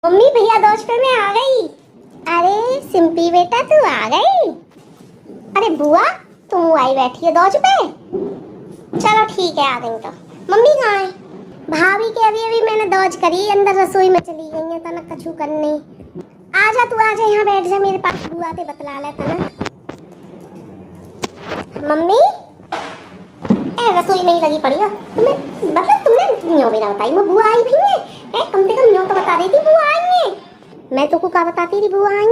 Mummy भैया दोस्त पे मैं आ गई। अरे सिंपी बेटा तू आ गई। अरे बुआ तुम आई बैठी है दौज पे। चलो ठीक है आ गई तो। मम्मी कहाँ है? भाभी के अभी अभी मैंने दौज करी अंदर रसोई में चली गई है तनक कछु करने। आजा तू आजा यहाँ बैठ जा मेरे पास बुआ ते बतला ले तनक। मम्मी ए रसोई में ही लगी पड़ी हो तुम्हें मतलब तुमने न्यों भी ना बताई मैं बुआ आई भी है। कम से कम न्यों तो बता देती बुआ आई है। मैं तो को का बताती थी बुआ आई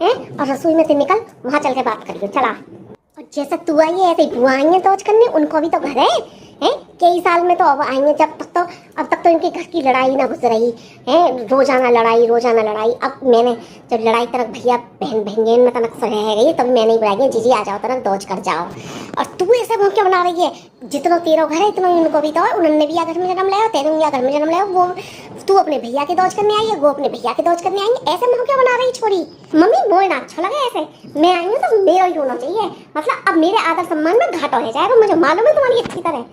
है और रसोई में से निकल वहां चल के बात करियो चला। और जैसा तू आई है ऐसे बुआ आई है दौज करने उनको भी तो घर है कई साल में तो अब आएंगे जब तक तो अब तक तो इनके घर की लड़ाई ना गुजर रही है रोजाना लड़ाई। अब मैंने जब लड़ाई तरक भैया बहन बहन में तनक रह गई तब मैंने ही बुलाई जीजी आ जाओ तनक दौज कर जाओ। और तू ऐसे भूखे बना रही है जितना तेरा घर है इतना उनको भी तो है उन्होंने भी घर में जन्म लिया तेरे भी घर में जन्म लिया वो तू अपने भैया के दौज करने आई है वो अपने भैया के दौज करने आई है ऐसे मुँह क्यों बना रही छोड़ी। मम्मी मोए ना अच्छा लगे ऐसे मैं आई हूँ तो मेरा ही होना चाहिए मतलब अब मेरे आदर सम्मान में घाटा हो जाएगा मुझे मालूम है तुम्हारी अच्छी तरह।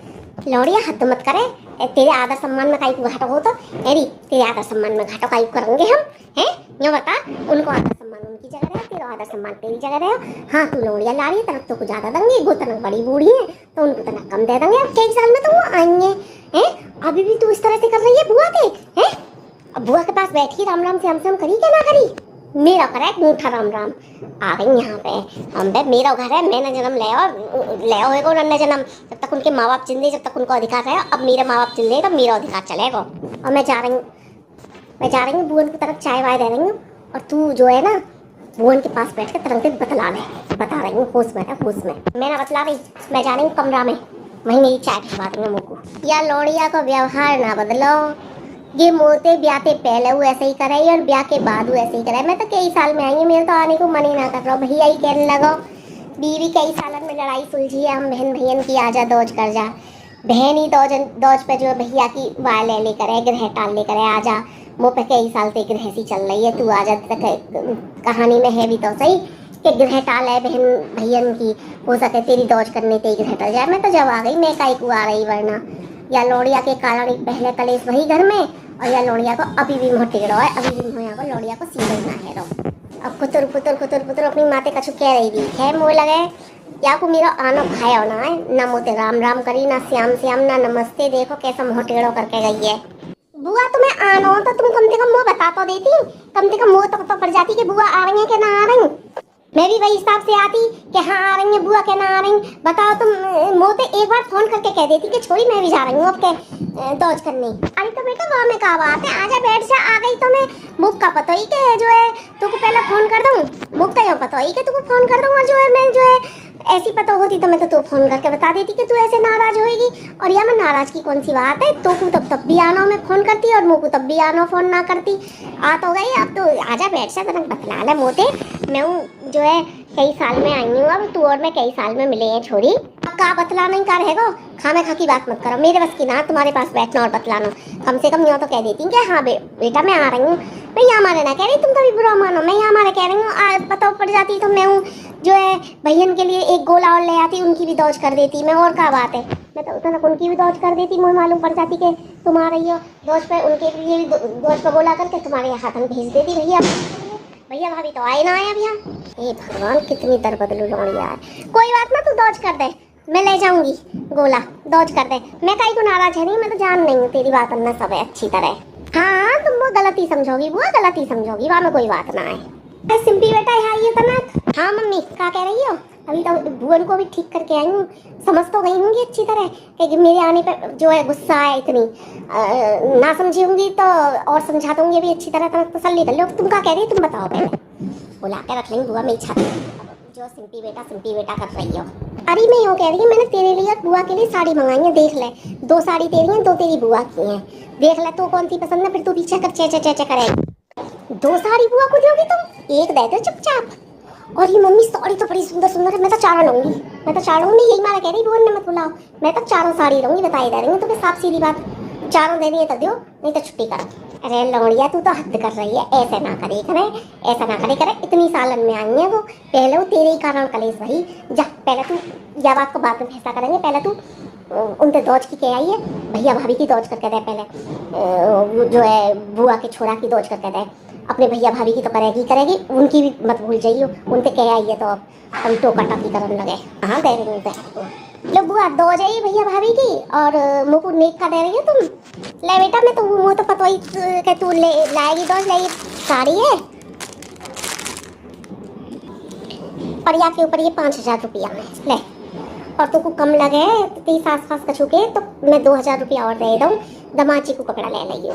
लौड़िया हद मत करे तेरे आदर सम्मान में काई को घाटा हो तो एरी तेरे आदर सम्मान में घाटा काई करेंगे हम हैं यो बता उनको आदर सम्मान उनकी जगह रहे तेरा आदर सम्मान तेरी जगह रहे। हाँ तू लौड़िया ला रही है तरफ तो कुछ ज्यादा देंगे वो तनक बड़ी बूढ़ी है तो उनको तनक कम दे देंगे अब कई साल में तो वो आएंगे हैं अभी भी तू इस तरह से कर रही है बुआ के हैं। अब बुआ के पास बैठी राम राम से हम करी क्या ना करी मेरा घर है मीठा राम राम आ गई यहाँ पे हम पे मेरा घर है मैंने जन्म ले होगा उन्होंने जन्म जब तक उनके माँ बाप जिंदे जब तक उनको अधिकार है अब मेरे माँ बाप जिंदे तो मेरा अधिकार चलेगा। और मैं जा रही हूँ बुअन की तरफ चाय वाय दे रही हूँ और तू जो है ना बुअन के पास बैठ के तरंग से बता रही हूँ होश में मैं ना बतला रही मैं जा रही हूँ कमरा में वहीं मेरी चाय भिजवा दूंगा मुझको या लौड़िया का व्यवहार ना बदलो ये मोते ब्याह के पहले वो ऐसे ही कराई और ब्याह के बाद वो ऐसे ही कराई। मैं तो कई साल में आई हूँ मेरे तो आने को मन ही ना कर रहा हूँ भैया ही कहने लगा बीवी कई साल में लड़ाई सुलझी है हम बहन भैयन की आजा दौज कर जा बहन ही दौज पे जो भैया की वाय ले करे ग्रह टाल ले करे आजा वो पे कई साल से ग्रह सी चल रही है तू आजा कहानी में है भी तो सही कि ग्रह टाल है बहन भैयन की हो सके तेरी दौज करने तेरी ग्रह टल जाए। मैं तो जब आ गई मैं काई को आ रही वरना या लौड़िया के कारण पहले कलेश वही घर में और या लौड़िया को अभी भी मुँह टेढ़ो है अभी भी मुँह को लौड़िया को सीधा ही ना है रो। अब कुतर अपनी माते कछु कह रही थी है मुँह लगे या को मेरा आना खाया होना है ना मोते राम राम करी ना श्याम ना नमस्ते देखो कैसा मुँह टेढ़ो करके गई है। बुआ तुम्हें आना हो तो तुम कम से कम मुँह बता तो देती कम से कम मुँह तो पड़ जाती कि बुआ आ रही है कि ना आ रही। मैं भी वही हिसाब से आती कि हाँ आ रही है बुआ क्या ना आ रही बताओ तुम मोते एक बार फोन करके कह देती कि छोड़ी मैं भी जा रही हूँ अब के दौज करने। अरे तो बेटा वहाँ में क्या बात है आजा बैठ जा आ गई तो मैं मुख का पता ही कि जो है तुमको पहले फोन कर दूँ मुख का यहाँ पता ही कि तुमको फोन कर दूँ और जो है मैं जो है ऐसी पता होती तो मैं तो तू फोन करके बता देती कि तू ऐसे नाराज होएगी और या मैं नाराज की कौन सी बात है तो तब भी आना मैं फोन करती और मुँह को तब भी आना फोन ना करती आ तो गई अब तो आजा बैठ जा तनक बतला ले मोते मैं हूँ जो है कई साल में आई हूँ अब तू और मैं कई साल में मिले हैं छोड़ी का बतला नहीं का रहेगा खाना खा की बात मत करो मेरे बस की ना तुम्हारे पास बैठना और बतलाना कम से कम यहाँ तो कह देती कि हाँ बेटा मैं आ रही हूँ मैं यहाँ हमारे ना कह रही तुम कभी बुरा मानो मैं यहाँ हमारे कह रही हूँ बताओ पड़ जाती तो मैं हूँ जो है भैयन के लिए एक गोला और ले आती उनकी भी दौज कर देती मैं और क्या बात है मैं तो उतना उनकी भी दौज कर देती मुझे मालूम पड़ जाती कि तुम आ रही हो दौज पे उनके लिए भी दौज पर गोला करके तुम्हारे हाथ में भेज देती भैया भाभी तो आए ना आया भैया हे भगवान कितनी दर बदलू लौड़िया है। कोई बात ना तू दौज कर दे मैं ले जाऊंगी गोला दौज कर दे मैं काई को नाराज है नहीं मैं तो जान नहीं हूँ तेरी बात अन्ना सब है अच्छी तरह। हाँ तुम वो गलती समझोगी बुआ गलती समझोगी वहाँ में कोई बात ना है। सिंपी बेटा यहाँ आई है तनक। हाँ मम्मी क्या कह रही हो अभी तो बुअन को भी ठीक करके आई हूँ समझ तो गई होंगी अच्छी तरह कि मेरे आने पर जो है गुस्सा है इतनी ना समझी होंगी तो और समझा दूंगी भी अच्छी तरह तसल्ली कर लो। तुम क्या कह रही हो तुम बताओ पहले बुला के रख लेंगे बुआ मेरी छत जो सिंपी बेटा कर रही हो। अरे मैं यूँ कह रही हूँ मैंने तेरे लिए बुआ के लिए साड़ी मंगाई है देख ले 2 साड़ी तेरी हैं 2 तेरी बुआ की हैं देख ले तो कौन सी पसंद है फिर तू पीछे कर चे करेगी 2 साड़ी बुआ को दोगी तुम एक दे दो चुपचाप। और ये मम्मी साड़ी तो बड़ी सुंदर है मैं तो चारों लूंगी यही मारा कह रही बुआ ने मत बुलाओ मैं तो चारों साड़ी लूंगी बताई दे रही हूँ तुम्हें साफ सीधी बात चारों देनी है तो दो नहीं तो छुट्टी करो। अरे लौड़िया तू तो हद कर रही है ऐसे ना करे इतनी सालन में आई है वो पहले वो तेरे ही कारण कलेश वही जा पहले तू या बात को बाद में फैसला करेंगे पहले तू उनते दौज की क्या आई है, भैया भाभी की दौज करके दे पहले। वो जो है बुआ के छोरा की दौज करके दे, अपने भैया भाभी की तो करेगी, उनकी भी मत भूल जाइयो। उनते क्या आई है तो अब हम टोका टाकी करने लगे। हाँ दे रही हूँ लो बुआ, दौज आई भैया भाभी की और मुझको नेक का दे रही हो तुम। ले बेटा, मैं तो मुँह तो पता ही कि तू ले लाएगी दौज, ले साड़ी है परिया के ऊपर ये 5,000 रुपया में ले, और तुमको कम लगे तो 30 आस-पास का छुके तो मैं 2,000 रुपया और दे दूँ, दमाची को कपड़ा ले लियो,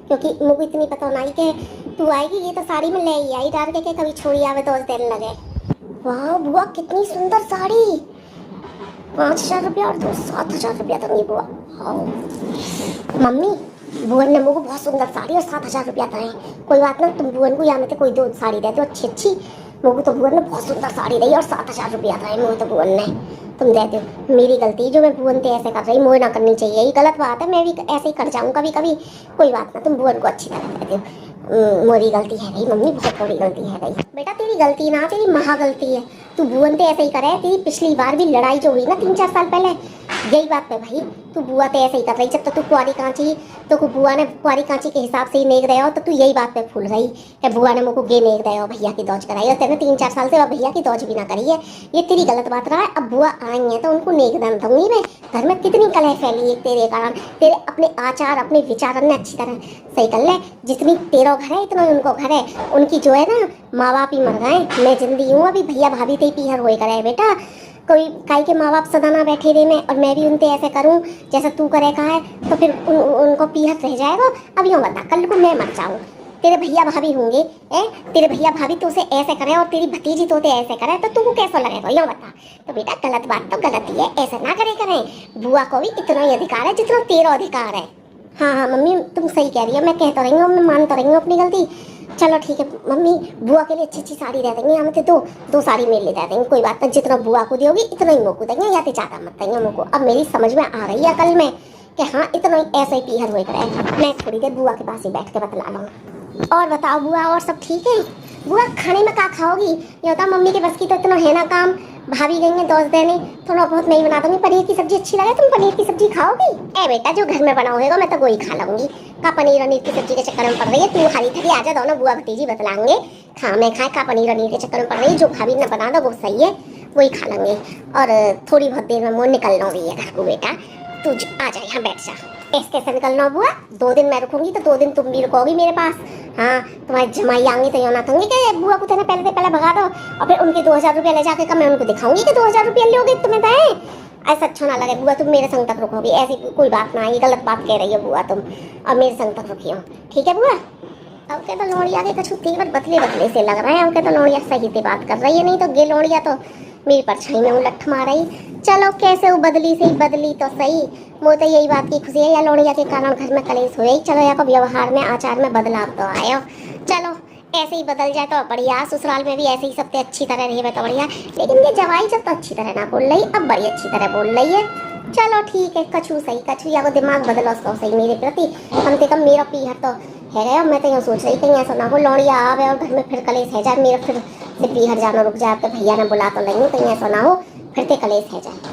क्योंकि मुझे इतनी पता नहीं कि तू आएगी। ये तो साड़ी में ले ही आई डाल के कभी छोड़ी आवे तो देने लगे। वाह बुआ कितनी सुंदर साड़ी, 5,000 रुपया और 7,000 रुपया दूंगी बुआ। मम्मी बुअन ने मुझको बहुत सुंदर साड़ी और 7,000 रुपया दें। कोई बात ना, तुम बुअन को यहाँ में तो कोई दो साड़ी दे दो अच्छी। मुझको तो बुअन ने बहुत सुंदर साड़ी दी और 7,000 रुपया दें मुझे तो बुअन ने। तुम दे दो, मेरी गलती जो मैं बुअन ते ऐसे कर रही, मुझे ना करनी चाहिए, ये गलत बात है। मैं भी ऐसे ही कर जाऊँ कभी कभी, कोई बात ना, तुम बुअन को अच्छी तरह दे दो। मेरी गलती है गई मम्मी, बहुत बड़ी गलती है गई। बेटा तेरी गलती ना, तेरी महा गलती है। तू बुअन ते ऐसे ही करे, तेरी पिछली बार भी लड़ाई जो हुई ना 3-4 साल पहले, यही बात पे भाई तू बुआ ते ऐसे ही कर रही। जब तक तू कुआरी कांची, तो बुआ ने कुआरी कांची के हिसाब से ही नेक दे, तो तू यही बात पे फूल रही कि बुआ ने मुझको गे नेक दे भैया की दौज कराई, और तेने 3-4 साल से भैया की दौज भी ना करी है। ये तेरी गलत बात रहा है। अब बुआ आई है तो उनको नेक दान दूंगी मैं। घर में कितनी कलह फैली है तेरे कारण, तेरे अपने आचार अपने विचार ने अच्छी तरह सही कर ले। जितनी तेरा घर है इतना उनको घर है। उनकी जो है ना माँ बाप ही मर गए, मैं जिंदी हूँ अभी। भैया भाभी ते पीहर होए करे बेटा, कोई काई के माँ बाप सदा ना बैठे रहे में, और मैं भी उनते ऐसे करूँ जैसा तू करे का है तो फिर उनको पीहर रह जाएगा। अब यूँ बता, कल को मैं मर जाऊँ, तेरे भैया भाभी होंगे, तेरे भैया भाभी तो उसे ऐसे करे और तेरी भतीजी तो ऐसे करे, तो तुमको कैसा लगेगा यूँ बता। तो बेटा गलत बात तो गलत ही है, ऐसा ना करे करें। बुआ को भी इतना ही अधिकार है जितना तेरा अधिकार है। हाँ मम्मी तुम सही कह रही हो, मैं कह तो रही हूँ, मैं मान तो रही हूँ अपनी गलती। चलो ठीक है मम्मी, बुआ के लिए अच्छी साड़ी दे देंगे, हमें तो दो साड़ी मेरे लिए दे देंगे। कोई बात नहीं, जितना बुआ को दोगी इतना ही मुझको देंगे, या तो ज़्यादा मत देंगे मुझको। अब मेरी समझ में आ रही है कल में कि हाँ इतना ही ऐसा ही पीहर हुए करे। मैं थोड़ी देर बुआ के पास ही बैठ के बतला लूँ। और बताओ बुआ, और सब ठीक है? बुआ खाने में क्या खाओगी? ये होता मम्मी के बस की तो इतना है ना काम, भाभी गई है दोस्त देने, थोड़ा बहुत नहीं बना दूंगी। पनीर की सब्जी अच्छी लगे, तुम पनीर की सब्जी खाओगी? ए बेटा जो घर में बना होगा मैं तो वही खा लूंगी। का पनीर वनीर की सब्जी के चक्कर में पड़ रही है तू? हरी थकी आजा, दोनों बुआ भतीजी बतलाएंगे खा मैं खाए। का पनीर वनीर के चक्कर में पड़ रही है, जो भाभी ने बना दो वो सही है, वही खा लेंगे। और थोड़ी बहुत देर में मुँह निकलना भी है घर को। बेटा तू आ जा, यहाँ बैठ जा। कैसे निकलना बुआ? 2 दिन मैं रुकूंगी तो 2 दिन तुम भी रुकोगी मेरे पास। हाँ तुम्हारे जमाई आएंगे तो यूँ ना कहूँगी कि बुआ को तेने पहले से पहले भगा दो, और फिर उनके 2,000 रुपया ले जाके मैं उनको दिखाऊंगी कि 2,000 रुपया लोगे तुम्हें दें। ऐसा अच्छा ना लगे बुआ, तुम मेरे संग तक रुकोगी। ऐसी कोई बात ना, ये गलत बात कह रही हो बुआ तुम, और मेरे संग तक रुकी हो, ठीक है बुआ? अब के तो लोड़िया के कछु तीवर बतले से लग रहा है। अब के तो लोड़िया सही से बात कर रही है, नहीं तो गे लोड़िया तो मेरी परछाई में उलट मार रही। चलो कैसे वो बदली से बदली तो सही, वो तो यही बात की खुशी है, या लोड़िया के कारण घर में कलेश हुए। चलो या को व्यवहार में आचार में बदलाव तो आयो। चलो ऐसे ही बदल जाए तो बढ़िया, ससुराल में भी ऐसे ही सबसे अच्छी तरह रहे तो बढ़िया। लेकिन ये जवाई जब तो अच्छी तरह ना बोल रही, अब बड़ी अच्छी तरह बोल रही है। चलो ठीक है, कछु सही, कछु या वो दिमाग बदलो उसको सही मेरे प्रति। कम से कम मेरा पीहर तो है गया। मैं तो यहाँ सोच रही कहीं ऐसा ना हो लौड़िया आवे और घर में फिर कलेश है जाए, मेरा फिर से पीहर जाना रुक जाए, तो भैया ने बुला तो लेंगे, कहीं ऐसा ना हो फिर से कलेश है जाए।